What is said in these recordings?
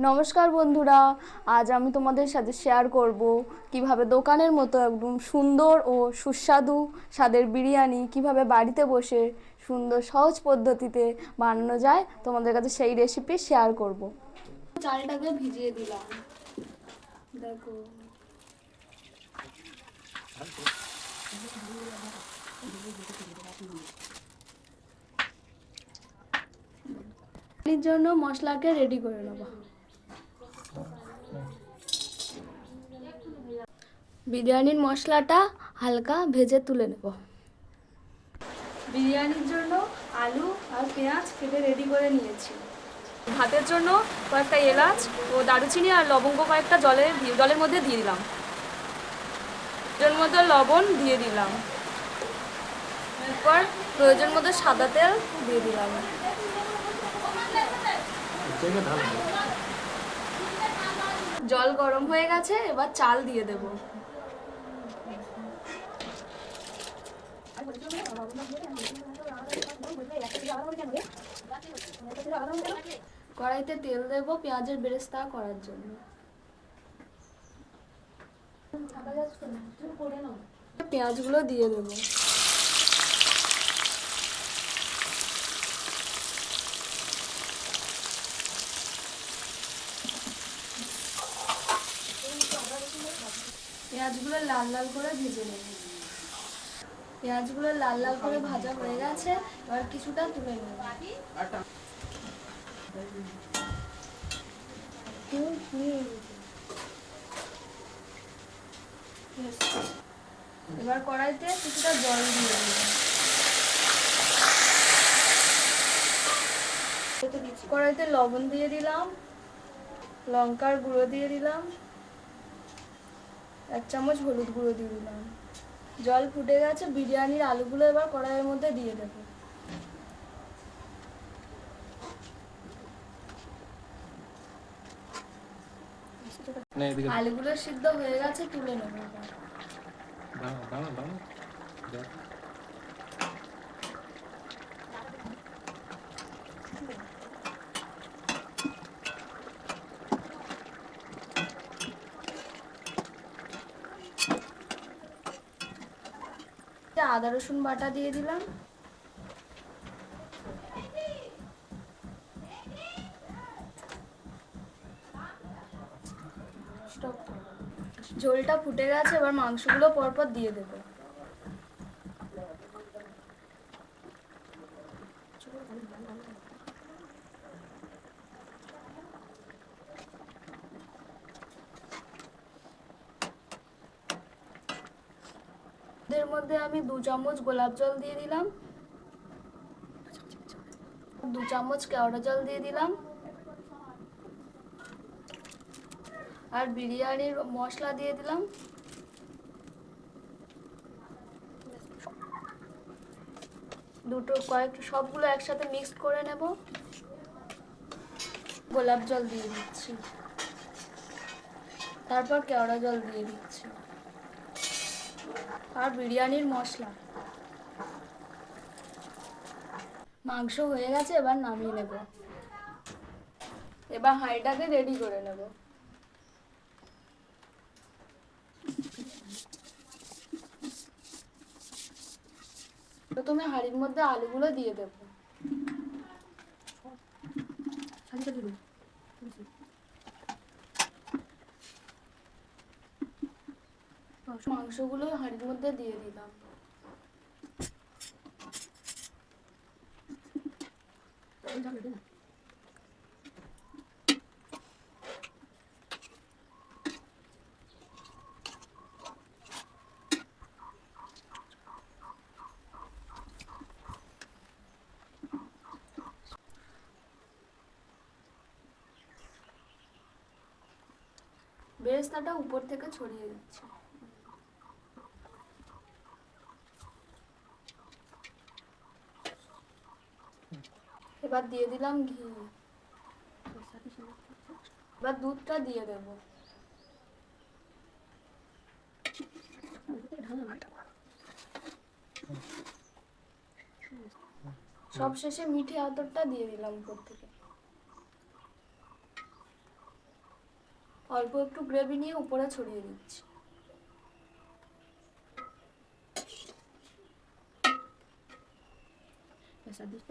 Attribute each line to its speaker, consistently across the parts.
Speaker 1: নমস্কার বন্ধুরা, আজ আমি তোমাদের সাথে শেয়ার করব কিভাবে দোকানের মতো একদম সুন্দর ও সুস্বাদু স্বাদের বিরিয়ানি কিভাবে বাড়িতে বসে সুন্দর সহজ পদ্ধতিতে বানানো যায়। তোমাদের কাছে সেই রেসিপি শেয়ার করব। চালটাকে ভিজিয়ে দিলাম, দেখো এর জন্য মশলাকে রেডি করে নেব। বিরিয়ানির মশলাটা হালকা ভেজে তুলে নেব। বিরিয়ানির জন্য আলু আর পেঁয়াজ কেটে রেডি করে নিয়েছি। ভাতের জন্য কয়েকটা এলাচ ও দারুচিনি আর লবঙ্গ কয়েকটা জলের মধ্যে দিয়ে দিলাম। এর মধ্যে লবণ দিয়ে দিলাম, এরপর প্রয়োজন মতো সাদা তেল দিয়ে দিলাম। জল গরম হয়ে গেছে, এবার চাল দিয়ে দেব। কড়াইতে তেল দেব পেঁয়াজের বেরেস্তা করার জন্য। পেঁয়াজগুলো দিয়ে দেব। পেঁয়াজগুলো লাল লাল করে ভেজে নেব। পেঁয়াজগুলো লাল লাল করে ভাজা হয়ে গেছে, এবার কিছুটা তুলে নেব। এবার কড়াইতে কিছুটা জল দিয়ে দেব। কড়াইতে লবণ দিয়ে দিলাম, লঙ্কার গুঁড়ো দিয়ে দিলাম, 1 চামচ হলুদ গুঁড়ো দিয়ে দিলাম। জল ফুটে গেছে, বিরিয়ানির আলুগুলো এবার কড়াইয়ের মধ্যে দিয়ে দেব। আলুগুলো সিদ্ধ হয়ে গেছে, তুলে নেব। আদা রসুন বাটা দিয়ে দিলাম। ঝোলটা ফুটে গেছে, এবার মাংসগুলো পরপর দিয়ে দেব। এর মধ্যে আমি 2 চামচ গোলাপ জল দিয়ে দিলাম, 2 চামচ কেওড়া জল দিয়ে দিলাম, আর বিরিয়ানির মশলা দিয়ে দিলাম। সবগুলো একসাথে মিক্স করে নেব। গোলাপ জল দিয়ে দিচ্ছি, তারপর কেওড়া জল দিয়ে দিচ্ছি, আর বিরিয়ানির মশলা। মাংস হয়ে গেছে, এবার নামিয়ে নেব। এবার হাঁড়িটাকে রেডি করে নেব। প্রথমে হাঁড়ির মধ্যে আলুগুলো দিয়ে দেব। মাংসগুলো হাঁড়ির মধ্যে দিয়ে দিলাম। বেরেস্তাটা উপর থেকে ছড়িয়ে দিচ্ছি। এবার দিয়ে দিলাম ঘি। এবার দুধটা দিয়ে দেব। সবশেষে মিঠে আতরটা দিয়ে দিলাম উপর থেকে। অল্প একটু গ্রেভি নিয়ে উপরে ছড়িয়ে দিচ্ছি।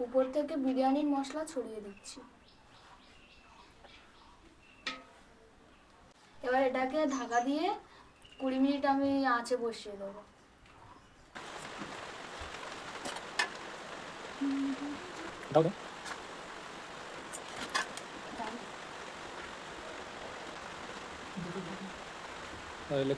Speaker 1: উপর থেকে বিরিয়ানির মশলা ছড়িয়ে দিচ্ছি। এবার এটাকে ঢাকা দিয়ে 20 মিনিট আমি আঁচে বসিয়ে দেবো।
Speaker 2: দাও দাও। তাহলে